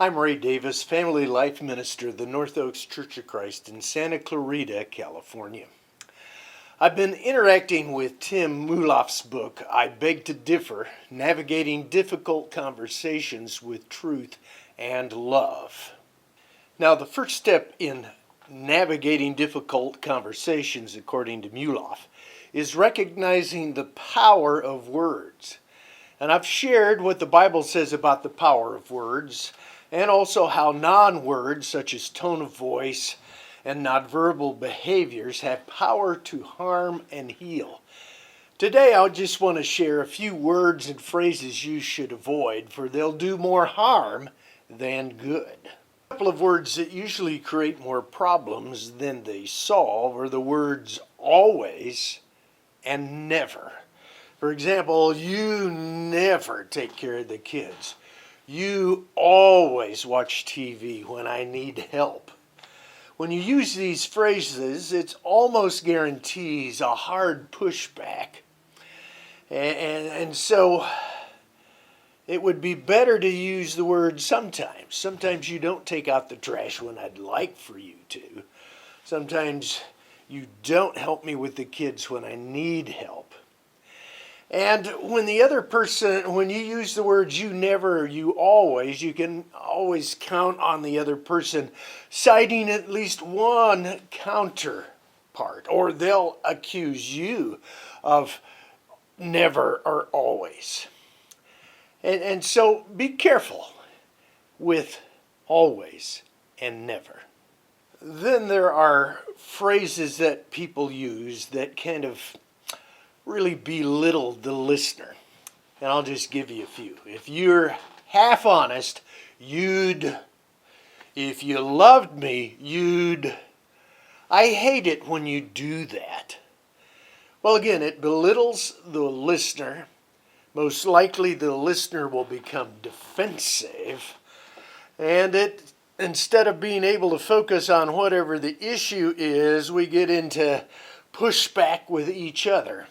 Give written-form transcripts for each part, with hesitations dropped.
I'm Ray Davis, Family Life Minister of the North Oaks Church of Christ in Santa Clarita, California. I've been interacting with Tim Muloff's book, I Beg to Differ, Navigating Difficult Conversations with Truth and Love. Now, the first step in navigating difficult conversations, according to Muloff, is recognizing the power of words. And I've shared what the Bible says about the power of words, and also how non-words such as tone of voice and nonverbal behaviors have power to harm and heal. Today I just want to share a few words and phrases you should avoid, for they'll do more harm than good. A couple of words that usually create more problems than they solve are the words always and never. For example, you never take care of the kids. You always watch TV when I need help. When you use these phrases, it almost guarantees a hard pushback. And so it would be better to use the word sometimes. Sometimes you don't take out the trash when I'd like for you to. Sometimes you don't help me with the kids when I need help. And when the other person, when you use the words you never, you always, you can always count on the other person citing at least one counterpart, or they'll accuse you of never or always. And so be careful with always and never. Then there are phrases that people use that kind of really belittle the listener. And I'll just give you a few. If you're half honest, you'd. If you loved me, you'd. I hate it when you do that. Well, again, it belittles the listener. Most likely the listener will become defensive. And instead of being able to focus on whatever the issue is, we get into pushback with each other.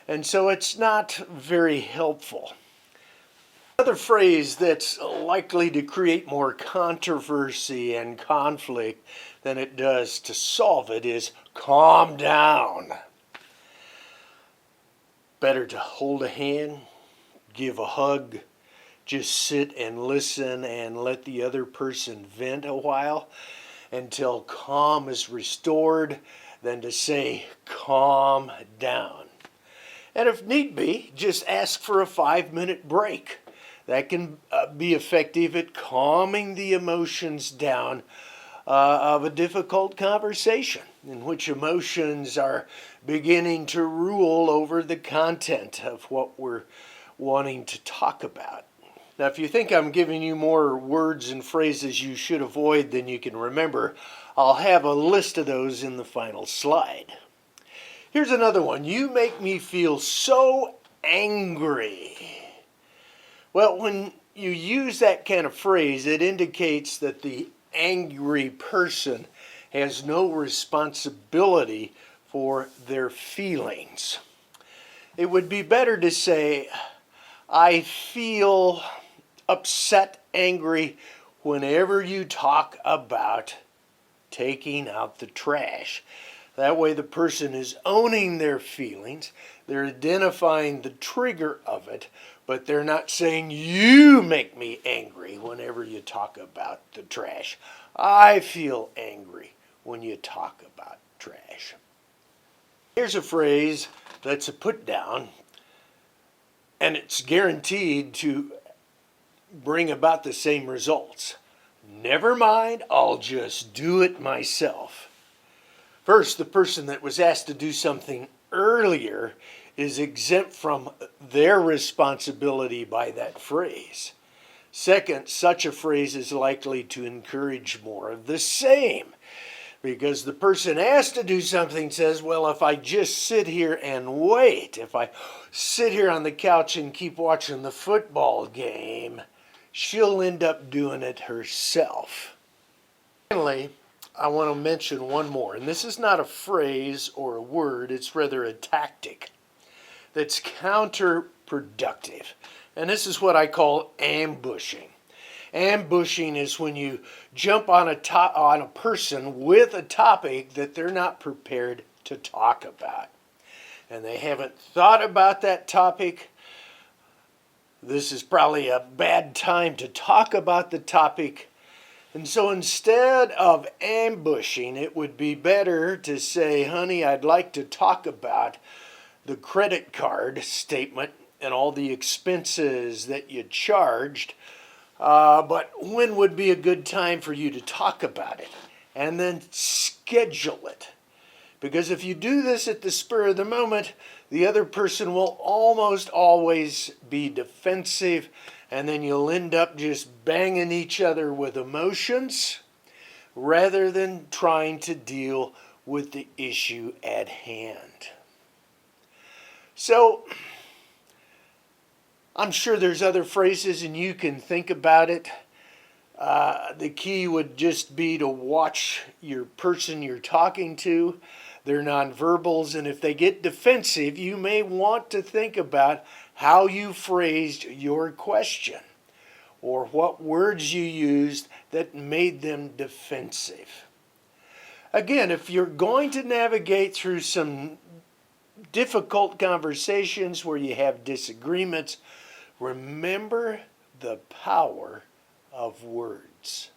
And so it's not very helpful. Another phrase that's likely to create more controversy and conflict than it does to solve it is calm down. Better to hold a hand, give a hug, just sit and listen and let the other person vent a while until calm is restored than to say calm down. And if need be, just ask for a 5-minute break. That can be effective at calming the emotions down of a difficult conversation in which emotions are beginning to rule over the content of what we're wanting to talk about. Now, if you think I'm giving you more words and phrases you should avoid than you can remember, I'll have a list of those in the final slide. Here's another one. You make me feel so angry. Well, when you use that kind of phrase, it indicates that the angry person has no responsibility for their feelings. It would be better to say, I feel upset, angry whenever you talk about taking out the trash. That way the person is owning their feelings, they're identifying the trigger of it, but they're not saying, you make me angry whenever you talk about the trash. I feel angry when you talk about trash. Here's a phrase that's a put down, and it's guaranteed to bring about the same results. Never mind, I'll just do it myself. First, the person that was asked to do something earlier is exempt from their responsibility by that phrase. Second, such a phrase is likely to encourage more of the same, because the person asked to do something says, well, if I just sit here and wait, if I sit here on the couch and keep watching the football game, she'll end up doing it herself. Finally, I want to mention one more, and this is not a phrase or a word, it's rather a tactic that's counterproductive. And this is what I call ambushing. Ambushing is when you jump on a person with a topic that they're not prepared to talk about. And they haven't thought about that topic. This is probably a bad time to talk about the topic. And so instead of ambushing, it would be better to say, honey, I'd like to talk about the credit card statement and all the expenses that you charged. But when would be a good time for you to talk about it? And then schedule it. Because if you do this at the spur of the moment, the other person will almost always be defensive, and then you'll end up just banging each other with emotions rather than trying to deal with the issue at hand. So, I'm sure there's other phrases and you can think about it. The key would just be to watch your person you're talking to, their nonverbals, and if they get defensive, you may want to think about how you phrased your question or what words you used that made them defensive. Again, if you're going to navigate through some difficult conversations where you have disagreements, remember the power of words.